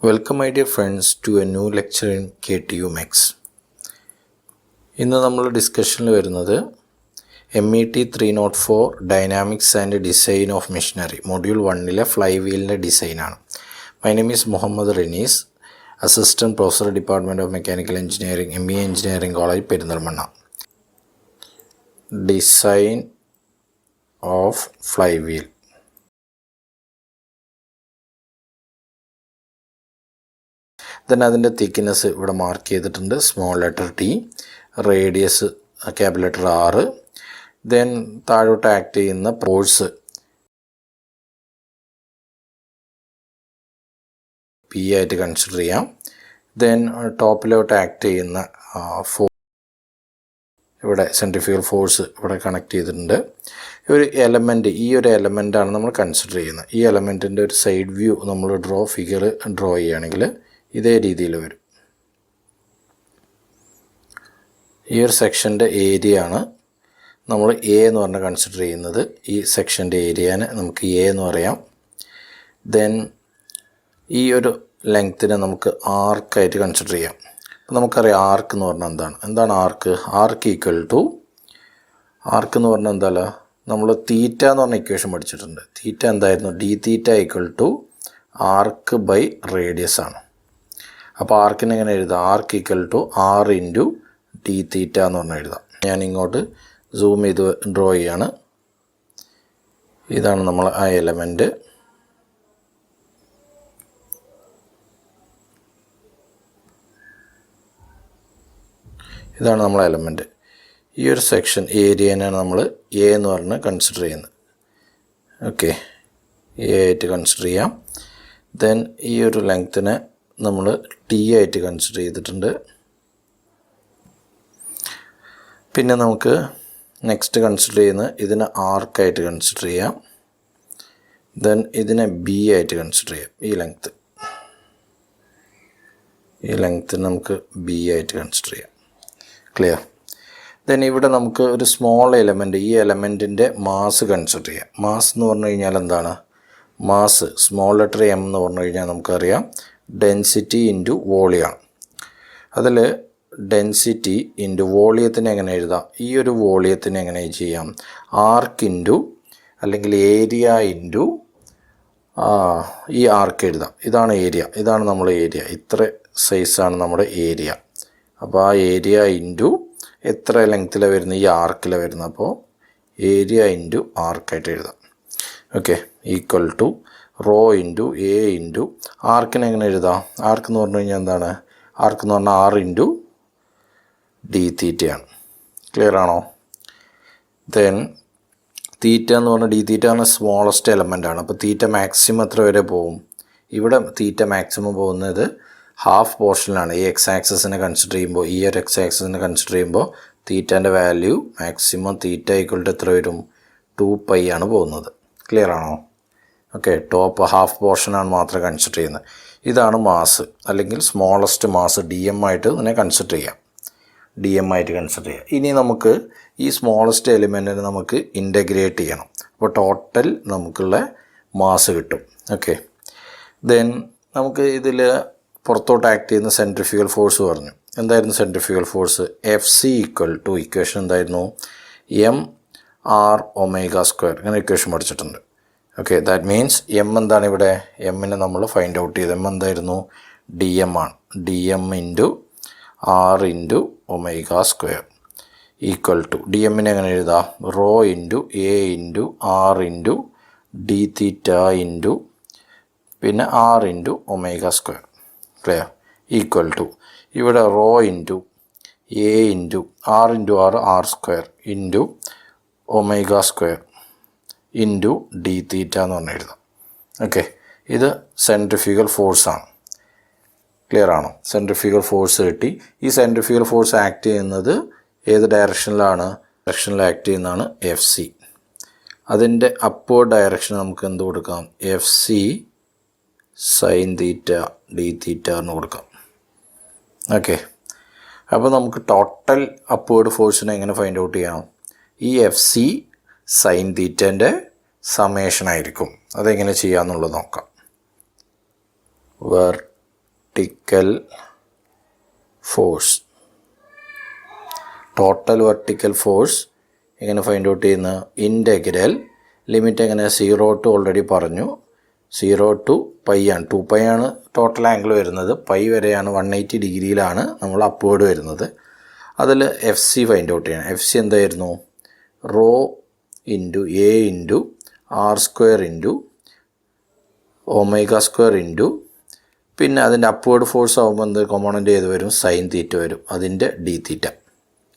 Welcome my dear friends to a new lecture in KTU Max. ഇന്ന് നമ്മൾ ഡിസ്കഷനിൽ വരുന്നത് MET 304 dynamics and design of machinery module 1ലെ ഫ്ലൈവീലിൻ്റെ ഡിസൈനാണ്. My name is Muhammad Renees, assistant professor department of mechanical engineering ME engineering college Perinthalmanna. Design of flywheel. Then അതിൻ്റെ thickness ഇവിടെ mark ചെയ്തിട്ടുണ്ട്. Small letter T, radius capital letter R. Then താഴോട്ട് act ചെയ്യുന്ന force P ആയിട്ട് consider ചെയ്യാം. ദെൻ ടോപ്പിലോട്ട് act ചെയ്യുന്ന ഇവിടെ സെൻട്രിഫ്യൂഗൽ ഫോഴ്സ് ഇവിടെ കണക്ട് ചെയ്തിട്ടുണ്ട്. ഒരു എലമെൻറ്റ്, ഈ ഒരു എലമെൻറ്റാണ് നമ്മൾ കൺസിഡർ ചെയ്യുന്നത്. ഈ എലമെൻറ്റിൻ്റെ ഒരു സൈഡ് വ്യൂ നമ്മൾ ഫിഗർ ഡ്രോ ചെയ്യുകയാണെങ്കിൽ ഇതേ രീതിയിൽ വരും. ഈ ഒരു സെക്ഷൻ്റെ ഏരിയ ആണ് നമ്മൾ A എന്ന് പറഞ്ഞ് കൺസിഡർ ചെയ്യുന്നത്. ഈ സെക്ഷൻ്റെ ഏരിയനെ നമുക്ക് A എന്ന് പറയാം. ദെൻ ഈ ഒരു ലെങ്ത്തിനെ നമുക്ക് ആർക്കായിട്ട് കൺസിഡർ ചെയ്യാം. അപ്പോൾ നമുക്കറിയാം ആർക്ക് എന്ന് പറഞ്ഞാൽ എന്താണ് ആർക്ക്? ആർക്ക് ഈക്വൽ ടു, ആർക്ക് എന്ന് പറഞ്ഞാൽ എന്താ, നമ്മൾ തീറ്റ എന്ന് പറഞ്ഞ ഇക്വേഷൻ പഠിച്ചിട്ടുണ്ട്. തീറ്റ എന്തായിരുന്നു? D theta equal to arc by radius ആണ്. അപ്പോൾ ആർക്കിന് എങ്ങനെ എഴുതാം? Arc equal to R into d theta എന്ന് പറഞ്ഞാൽ എഴുതാം. ഞാൻ ഇങ്ങോട്ട് സൂം ചെയ്ത് ഡ്രോ ചെയ്യാണ്. ഇതാണ് നമ്മൾ ആ എലമെൻറ്റ്. ഇതാണ് നമ്മളെ എലമെൻറ്റ്. ഈ ഒരു സെക്ഷൻ ഏരിയനാണ് നമ്മൾ A എന്ന് പറഞ്ഞ് കൺസിഡർ ചെയ്യുന്നത്. ഓക്കെ, A ആയിട്ട് കൺസിഡർ ചെയ്യാം. ദെൻ ഈ ഒരു ലെങ്ത്തിനെ നമ്മൾ T ആയിട്ട് കൺസിഡർ ചെയ്തിട്ടുണ്ട്. പിന്നെ നമുക്ക് നെക്സ്റ്റ് കൺസിഡർ ചെയ്യുന്നത് ഇതിനെ ആർക്കായിട്ട് കൺസിഡർ ചെയ്യാം. ദെൻ ഇതിനെ B ആയിട്ട് കൺസിഡർ ചെയ്യാം. ഈ ലെങ്ത്തിന് നമുക്ക് B ആയിട്ട് കൺസിഡർ ചെയ്യാം. ക്ലിയർ? ദെൻ ഇവിടെ നമുക്ക് ഒരു സ്മോൾ എലമെൻറ്റ്, ഈ എലമെൻറ്റിൻ്റെ മാസ് കൺസിഡർ ചെയ്യാം. മാസ് എന്ന് പറഞ്ഞു കഴിഞ്ഞാൽ എന്താണ്? മാസ് സ്മോൾ ലെറ്റർ M എന്ന് പറഞ്ഞു കഴിഞ്ഞാൽ നമുക്കറിയാം ഡെൻസിറ്റി ഇൻറ്റു വോളിയമാണ്. അതിൽ ഡെൻസിറ്റി ഇൻറ്റു വോളിയത്തിന് എങ്ങനെ എഴുതാം? ഈ ഒരു വോളിയത്തിന് എങ്ങനെ ചെയ്യാം? ആർക്ക് ഇൻറ്റു അല്ലെങ്കിൽ ഏരിയ ഇൻറ്റു ഈ ആർക്ക് എഴുതാം. ഇതാണ് ഏരിയ, ഇതാണ് നമ്മുടെ ഏരിയ. ഇത്ര സൈസാണ് നമ്മുടെ ഏരിയ. അപ്പോൾ ആ ഏരിയ ഇൻറ്റു എത്ര ലെങ്ത്തിലാണ് വരുന്നത്? ഈ ആർക്കിലാണ് വരുന്നത്. അപ്പോൾ ഏരിയ ഇൻറ്റു ആർക്കായിട്ട് എഴുതാം. Okay, equal to rho into A into ആർക്കിനെ എങ്ങനെ എഴുതാം? ആർക്ക് എന്ന് പറഞ്ഞു കഴിഞ്ഞാൽ എന്താണ്? ആർക്ക് എന്ന് പറഞ്ഞാൽ R ഇൻറ്റു ഡി തീറ്റയാണ്. ക്ലിയർ ആണോ? ദെൻ തീറ്റ എന്ന് പറഞ്ഞാൽ ഡി തീറ്റ എന്ന സ്മോളസ്റ്റ് എലമെൻ്റാണ്. അപ്പോൾ തീറ്റ മാക്സിമം എത്ര വരെ പോകും? ഇവിടെ തീറ്റ മാക്സിമം പോകുന്നത് ഹാഫ് പോർഷനിലാണ്. ഈ എക്സ് ആക്സിസിനെ കൺസിഡർ ചെയ്യുമ്പോൾ, ഈ ഒരു എക്സ് ആക്സിസിനെ കൺസിഡർ ചെയ്യുമ്പോൾ തീറ്റേൻ്റെ value maximum theta equal to എത്ര വരും? 2π ആണ് പോകുന്നത്. ക്ലിയർ ആണോ? ഓക്കെ, ടോപ്പ് ഹാഫ് പോർഷനാണ് മാത്രം കൺസിഡർ ചെയ്യുന്നത്. ഇതാണ് മാസ് അല്ലെങ്കിൽ സ്മോളസ്റ്റ് മാസ്. DM ആയിട്ട് ഇതിനെ കൺസിഡർ ചെയ്യാം. DM ആയിട്ട് കൺസിഡർ ചെയ്യാം. ഇനി നമുക്ക് ഈ സ്മോളസ്റ്റ് എലിമെൻറ്റിനെ നമുക്ക് ഇൻ്റഗ്രേറ്റ് ചെയ്യണം. അപ്പോൾ ടോട്ടൽ നമുക്കുള്ള മാസ് കിട്ടും. ഓക്കെ, ദെൻ നമുക്ക് ഇതിൽ പുറത്തോട്ട് ആക്ട് ചെയ്യുന്ന സെൻട്രിഫ്യൂഗൽ ഫോഴ്സ് പറഞ്ഞു. എന്തായിരുന്നു centrifugal force? FC equal to equation എന്തായിരുന്നു? mR⍵². ഇങ്ങനെ ഇക്വേഷൻ പഠിച്ചിട്ടുണ്ട്. ഓക്കെ, ദാറ്റ് മീൻസ് M എന്താണ് ഇവിടെ? എമ്മിനെ നമ്മൾ ഫൈൻഡ് ഔട്ട് ചെയ്ത് M എന്തായിരുന്നു? DM ആണ്. DM into R into ω² equal to DMനെ എങ്ങനെ എഴുതാം? Rho into A into R into d theta into പിന്നെ R into ω². Clear? Equal to ഇവിടെ rho into A into R into R² into ω² into d theta എന്ന് പറഞ്ഞ് എഴുതാം. Okay, ഇത് centrifugal ഫോഴ്സാണ്. ക്ലിയർ ആണോ? സെൻട്രിഫ്യൂഗൽ ഫോഴ്സ് കിട്ടി. ഈ സെൻട്രിഫ്യൂഗൽ ഫോഴ്സ് ആക്ട് ചെയ്യുന്നത് ഏത് ഡയറക്ഷനിലാണ്? ഡയറക്ഷനിൽ ആക്ട് ചെയ്യുന്നതാണ് FC. അതിൻ്റെ അപ്വേർഡ് ഡയറക്ഷൻ നമുക്ക് എന്ത് കൊടുക്കാം? FC sine theta D theta എന്ന് കൊടുക്കാം. ഓക്കെ, അപ്പോൾ നമുക്ക് ടോട്ടൽ അപ്വേർഡ് ഫോഴ്സിനെ എങ്ങനെ ഫൈൻഡ് ഔട്ട് ചെയ്യാം? ഈ FC സൈൻ തീറ്റേൻ്റെ സമേഷൻ ആയിരിക്കും. അതെങ്ങനെ ചെയ്യാമെന്നുള്ളത് നോക്കാം. Vertical force. Total vertical force എങ്ങനെ ഫൈൻഡ് ഔട്ട് ചെയ്യുന്ന? ഇൻ്റഗ്രൽ ലിമിറ്റ് എങ്ങനെ 0 to ഓൾറെഡി പറഞ്ഞു 0 to പൈ ആണ്. 2π ആണ് ടോട്ടൽ ആംഗിൾ വരുന്നത്. പൈ വരെയാണ് 180 ഡിഗ്രിയിലാണ് നമ്മൾ അപ്വേർഡ് വരുന്നത്. അതിൽ എഫ് സി ഫൈൻഡ് ഔട്ട് ചെയ്യണം. എഫ് സി എന്തായിരുന്നു? Rho into A into R square into omega square into പിന്നെ അതിൻ്റെ അപ്വേർഡ് ഫോഴ്സ് ആകുമ്പോൾ എന്ത് കോമ്പോണൻ്റ് ചെയ്ത് വരും? സൈൻ തീറ്റ വരും. അതിൻ്റെ ഡി തീറ്റ.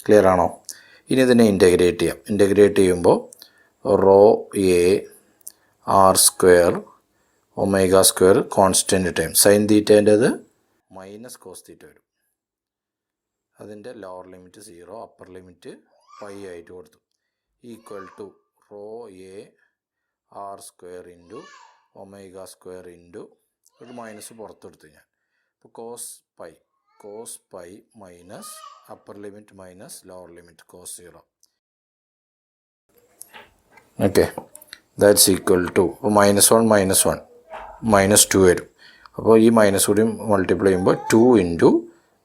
ക്ലിയർ ആണോ? ഇനി ഇതിനെ ഇൻ്റഗ്രേറ്റ് ചെയ്യാം. ഇൻ്റഗ്രേറ്റ് ചെയ്യുമ്പോൾ rho A R square omega square constant time sine തീറ്റേൻ്റെത് മൈനസ് കോസ് തീറ്റ വരും. അതിൻ്റെ lower limit 0, upper limit pi ആയിട്ട് കൊടുത്തു. Equal to rho A R square into omega square into ഒരു മൈനസ് പുറത്തെടുത്തു ഞാൻ. അപ്പോൾ cos pi minus upper limit minus lower limit cos 0. Okay, that's equal to -1 -2 വരും. അപ്പോൾ ഈ മൈനസ് കൂടി മൾട്ടിപ്ലൈ ചെയ്യുമ്പോൾ 2 into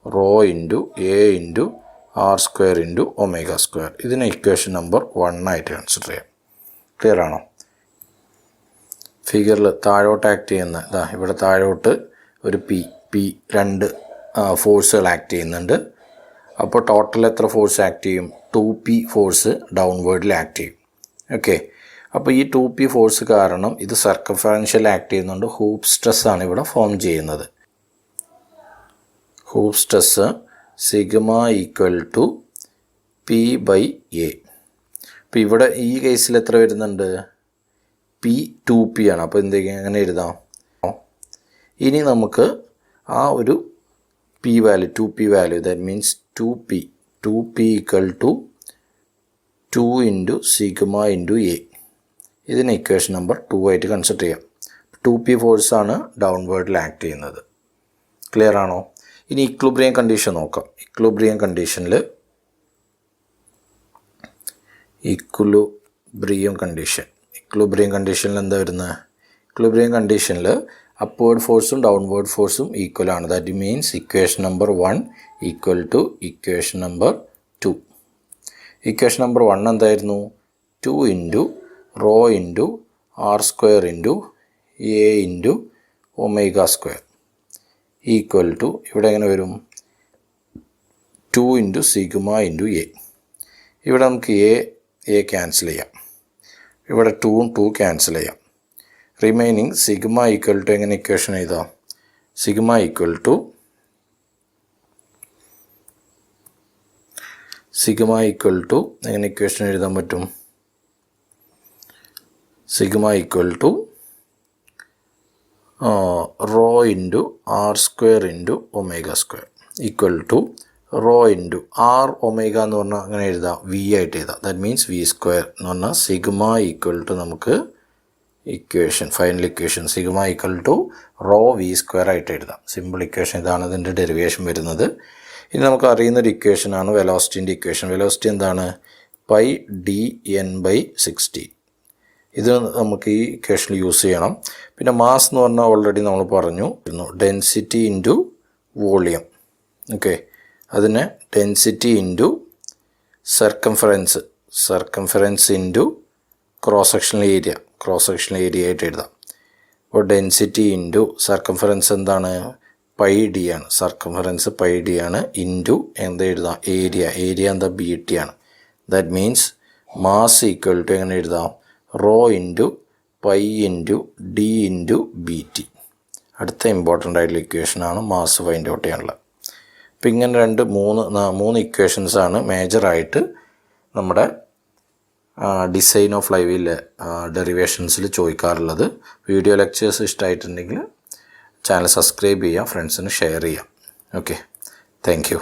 rho into A into R square into omega square. ഇതിനെ ഇക്വേഷൻ നമ്പർ 1 ആയിട്ട് കൺസിഡർ ചെയ്യാം. ക്ലിയർ ആണോ? ഫിഗറിൽ താഴോട്ട് ആക്ട് ചെയ്യുന്ന ഇവിടെ താഴോട്ട് ഒരു പി 2 ഫോഴ്സുകൾ ആക്ട് ചെയ്യുന്നുണ്ട്. അപ്പോൾ ടോട്ടൽ എത്ര ഫോഴ്സ് ആക്ട് ചെയ്യും? 2p ഫോഴ്സ് ഡൗൺവേർഡിൽ ആക്ട് ചെയ്യും. ഓക്കെ, അപ്പോൾ ഈ 2p ഫോഴ്സ് കാരണം ഇത് സർക്കംഫറൻഷ്യൽ ആക്ട് ചെയ്യുന്നുണ്ട്. ഹൂപ്പ് സ്ട്രെസ് ആണ് ഇവിടെ ഫോം ചെയ്യുന്നത്. Hoop stress sigma equal to P by A. അപ്പോൾ ഇവിടെ ഈ കേസിൽ എത്ര വരുന്നുണ്ട്? പി 2p ആണ്. അപ്പോൾ എങ്ങനെ എഴുതാം? ഇനി നമുക്ക് ആ ഒരു P value 2p value that means 2p equal to 2 into sigma into A. ഇതിന് ഇക്വേഷൻ നമ്പർ 2 ആയിട്ട് കൺസിഡർ ചെയ്യാം. 2p ഫോഴ്സാണ് ഡൗൺവേർഡിൽ ആക്ട് ചെയ്യുന്നത്. ക്ലിയർ ആണോ? ഇനി ഇക്വിലിബ്രിയം കണ്ടീഷൻ നോക്കാം. ഇക്വിലിബ്രിയം കണ്ടീഷനിൽ എന്താ വരുന്നത്? ഇക്വിലിബ്രിയം കണ്ടീഷനിൽ അപ്വേർഡ് ഫോഴ്സും ഡൗൺവേർഡ് ഫോഴ്സും ഈക്വൽ ആണ്. That means equation number 1 equal to equation number 2. Equation number 1 എന്തായിരുന്നു? 2 into rho into R square into A into omega square equal to ഇവിടെ എങ്ങനെ വരും? 2 ഇൻറ്റു സിഗ്മ ഇൻറ്റു എ. ഇവിടെ നമുക്ക് എ ക്യാൻസൽ ചെയ്യാം. ഇവിടെ 2ഉം 2 ക്യാൻസൽ ചെയ്യാം. റിമൈനിങ് സിഗ്മ ഈക്വൽ ടു എങ്ങനെ ഇക്വേഷൻ എഴുതാം? സിഗ്മ ഈക്വൽ ടു എങ്ങനെ ഇക്വേഷൻ എഴുതാൻ പറ്റും? Sigma equal to rho into R square into omega square equal to rho into R omega എന്ന് പറഞ്ഞാൽ അങ്ങനെ എഴുതാം, വി ആയിട്ട് എഴുതാം. ദാറ്റ് മീൻസ് വി സ്ക്വയർ എന്ന് പറഞ്ഞാൽ സിഗ്മ ഈക്വൽ ടു നമുക്ക് final equation sigma equal to rho V square ആയിട്ട് എഴുതാം. സിമ്പിൾ ഇക്വേഷൻ ഇതാണ് ഇതിൻ്റെ ഡെറിവേഷൻ വരുന്നത്. ഇനി നമുക്ക് അറിയുന്നൊരു ഇക്വേഷനാണ് വെലോസിറ്റീൻ്റെ ഇക്വേഷൻ. വെലോസിറ്റി എന്താണ്? Pi D N by 60. ഇത് നമുക്ക് ഈ ഇക്വേഷനിൽ യൂസ് ചെയ്യണം. പിന്നെ മാസ് എന്ന് പറഞ്ഞാൽ ഓൾറെഡി നമ്മൾ പറഞ്ഞു ഡെൻസിറ്റി ഇൻറ്റു വോളിയം. ഓക്കെ, അതിനെ density into circumference into cross sectional area ആയിട്ട് എഴുതാം. അപ്പോൾ ഡെൻസിറ്റി ഇൻറ്റു സർക്കംഫറൻസ് എന്താണ്? പൈ ഡി ആണ്. സർക്കംഫറൻസ് പൈ ഡി ആണ്. ഇൻറ്റു എന്താ എഴുതാം? ഏരിയ എന്താ? ബി ടി ആണ്. That means mass equal to എങ്ങനെ എഴുതാം? Rho into pi into D into B T. അടുത്ത ഇമ്പോർട്ടൻ്റ് ആയിട്ടുള്ള ഇക്വേഷനാണ് മാസ് ഫൈൻഡ് ഔട്ട് ചെയ്യാനുള്ളത്. അപ്പോൾ ഇങ്ങനെ മൂന്ന് ഇക്വേഷൻസാണ് മേജറായിട്ട് നമ്മുടെ ഡിസൈൻ ഓഫ് ഫ്ലൈവീൽ ഡെറിവേഷൻസിൽ ചോദിക്കാറുള്ളത്. വീഡിയോ ലെക്ചേഴ്സ് ഇഷ്ടമായിട്ടുണ്ടെങ്കിൽ ചാനൽ സബ്സ്ക്രൈബ് ചെയ്യുക, ഫ്രണ്ട്സിന് ഷെയർ ചെയ്യാം. Okay, thank U.